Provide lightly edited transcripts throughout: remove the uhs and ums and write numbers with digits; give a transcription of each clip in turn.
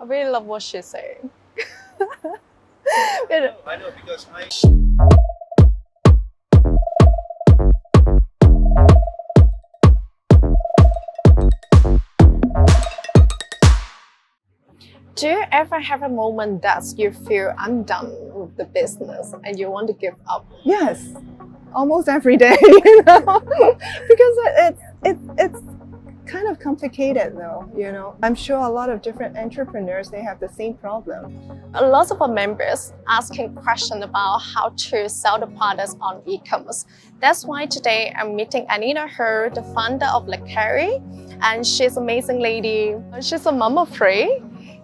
I really love what she's saying. I know because Do you ever have a moment that you feel I'm done with the business and you want to give up? Yes, almost every day, because it's kind of complicated though, I'm sure a lot of different entrepreneurs, they have the same problem. A lot of our members asking questions about how to sell the products on e-commerce. That's why today I'm meeting Anina Ho, the founder of Laclary, and she's an amazing lady. She's a mom of three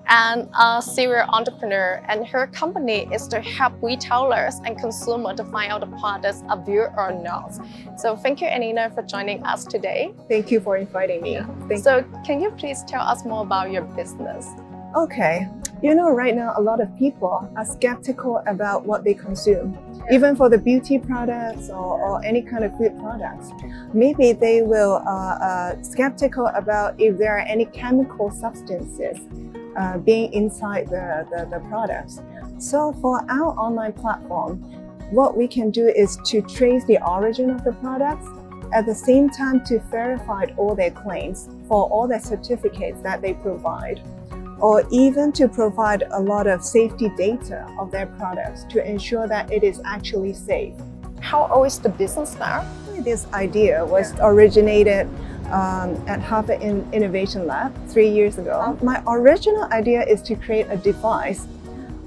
and a serial entrepreneur, and her company is to help retailers and consumers to find out the products are real or not. So thank you, Anina, for joining us today. Thank you for inviting me. So can you please tell us more about your business? Okay, right now a lot of people are skeptical about what they consume. Even for the beauty products or any kind of food products, maybe they will skeptical about if there are any chemical substances being inside the products. So for our online platform, what we can do is to trace the origin of the products, at the same time to verify all their claims for all their certificates that they provide, or even to provide a lot of safety data of their products to ensure that it is actually safe. How old is the business now? This idea was originated at Harvard Innovation Lab 3 years ago. My original idea is to create a device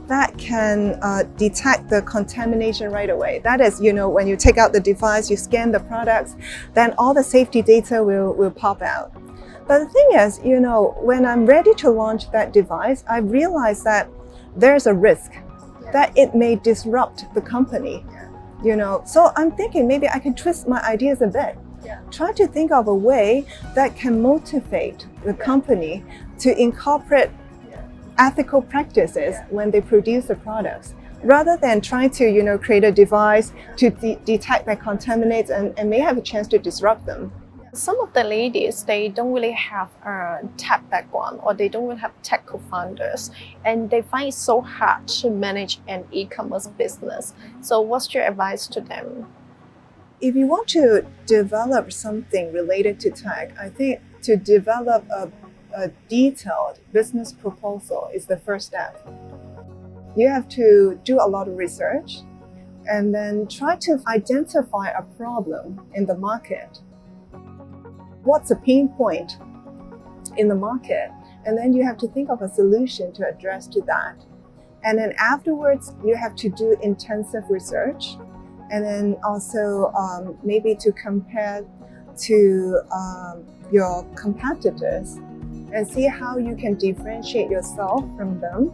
that can detect the contamination right away. That is, when you take out the device, you scan the products, then all the safety data will pop out. But the thing is, when I'm ready to launch that device, I realized that there's a risk that it may disrupt the company. So I'm thinking maybe I can twist my ideas a bit. Try to think of a way that can motivate the company to incorporate ethical practices when they produce the products, rather than trying to create a device to detect that contaminates and may have a chance to disrupt them. Some of the ladies, they don't really have a tech background, or they don't really have tech co-founders, and they find it so hard to manage an e-commerce business. So what's your advice to them? If you want to develop something related to tech, I think to develop a detailed business proposal is the first step. You have to do a lot of research and then try to identify a problem in the market. What's the pain point in the market? And then you have to think of a solution to address to that. And then afterwards, you have to do intensive research, and then also maybe to compare to your competitors and see how you can differentiate yourself from them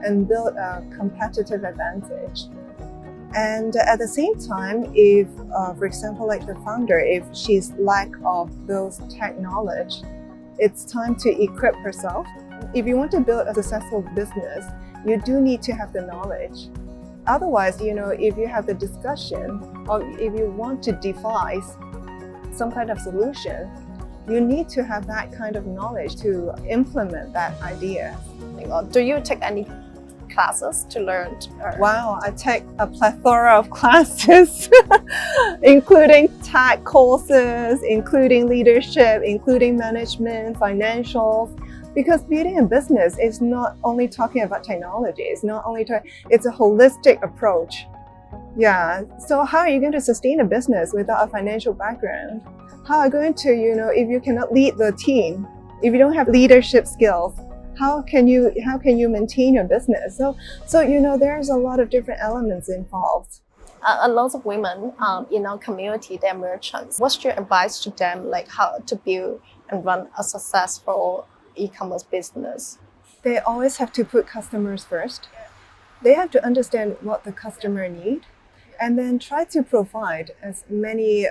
and build a competitive advantage. And at the same time, if, for example, like the founder, if she's lack of those tech knowledge, it's time to equip herself. If you want to build a successful business, you do need to have the knowledge. Otherwise, if you have the discussion, or if you want to devise some kind of solution, you need to have that kind of knowledge to implement that idea. Do you take any classes to learn? Wow, I take a plethora of classes, including tech courses, including leadership, including management, financials. Because building a business is not only talking about technology, it's a holistic approach. Yeah, so how are you going to sustain a business without a financial background? How are you going to, if you cannot lead the team, if you don't have leadership skills, how can you maintain your business? So there's a lot of different elements involved. A lot of women in our community, they're merchants. What's your advice to them, like how to build and run a successful e-commerce business? They always have to put customers first. They have to understand what the customer needs, and then try to provide as many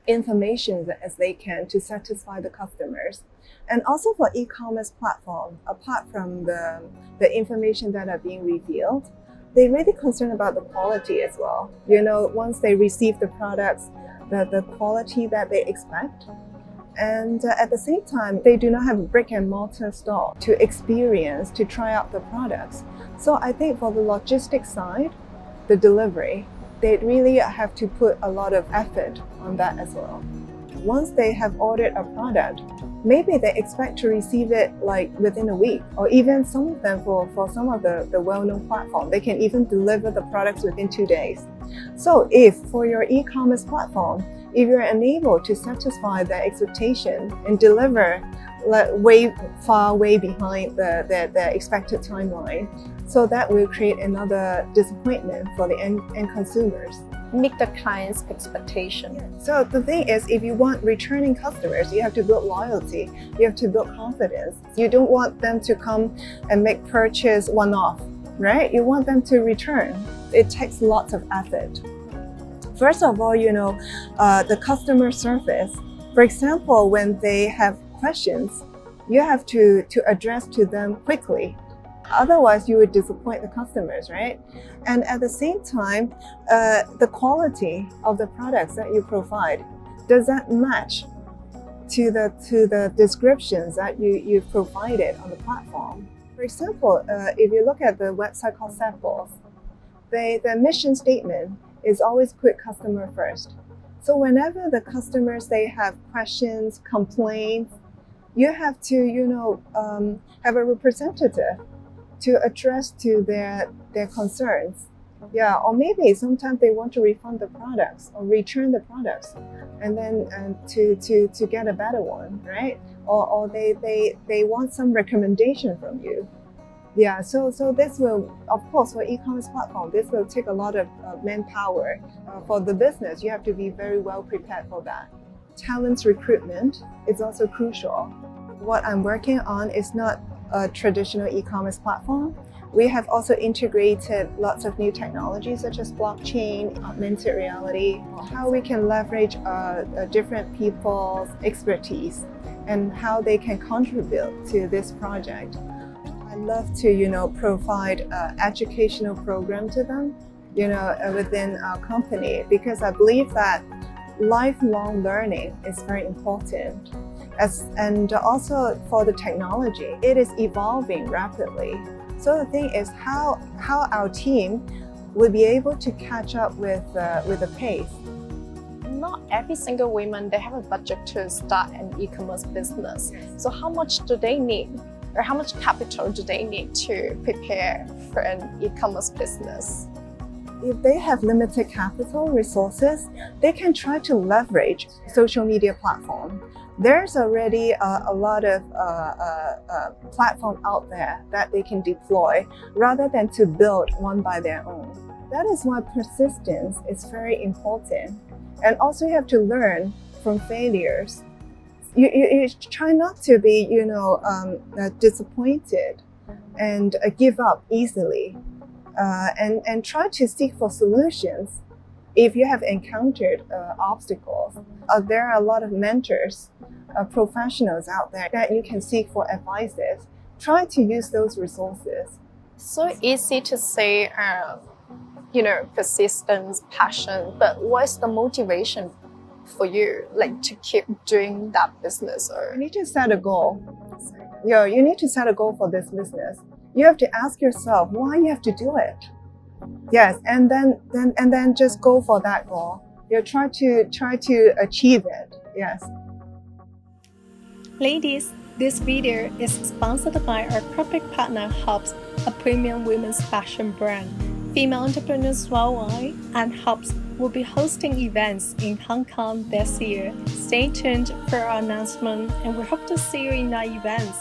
information as they can to satisfy the customers. And also for e-commerce platform, apart from the information that are being revealed, they're really concerned about the quality as well. Once they receive the products, the quality that they expect. And at the same time, they do not have a brick and mortar store to experience, to try out the products. So I think for the logistics side, the delivery, they really have to put a lot of effort on that as well. Once they have ordered a product, maybe they expect to receive it like within a week, or even some of them for some of the well-known platforms, they can even deliver the products within 2 days. So if for your e-commerce platform, if you're unable to satisfy their expectation and deliver way behind the expected timeline, so that will create another disappointment for the end consumers. Meet the client's expectation. So the thing is, if you want returning customers, you have to build loyalty, you have to build confidence. You don't want them to come and make purchase one-off, right? You want them to return. It takes lots of effort. First of all, the customer service. For example, when they have questions, you have to address to them quickly. Otherwise, you would disappoint the customers, right? And at the same time, the quality of the products that you provide, does that match to the descriptions that you've provided on the platform? For example, if you look at the website called Samples, the mission statement is always put customer first. So whenever the customers, they have questions, complaints, you have to, have a representative to address to their concerns. Yeah, or maybe sometimes they want to refund the products or return the products, and then to get a better one, right? Or they want some recommendation from you. Yeah, so this will, of course, for e-commerce platform, this will take a lot of manpower. For the business, you have to be very well prepared for that. Talent recruitment is also crucial. What I'm working on is not a traditional e-commerce platform. We have also integrated lots of new technologies such as blockchain, augmented reality, how we can leverage different people's expertise and how they can contribute to this project. I love to, provide educational program to them, within our company, because I believe that lifelong learning is very important. And also for the technology, it is evolving rapidly. So the thing is how our team will be able to catch up with the pace. Not every single woman, they have a budget to start an e-commerce business. So how much do they need? Or how much capital do they need to prepare for an e-commerce business? If they have limited capital resources, they can try to leverage social media platform. There's already a lot of platform out there that they can deploy rather than to build one by their own. That is why persistence is very important. And also you have to learn from failures. You try not to be, disappointed and give up easily, and try to seek for solutions if you have encountered obstacles. There are a lot of mentors, professionals out there that you can seek for advices. Try to use those resources. So easy to say, persistence, passion, but what's the motivation for you, to keep doing that business? Or you need to set a goal. Yeah, you need to set a goal for this business. You have to ask yourself why you have to do it. Yes, and then just go for that goal. You try to achieve it. Yes. Ladies, this video is sponsored by our corporate partner Hobbs, a premium women's fashion brand. Female Entrepreneurs Worldwide and Hobbs will be hosting events in Hong Kong this year. Stay tuned for our announcement, and we hope to see you in our events.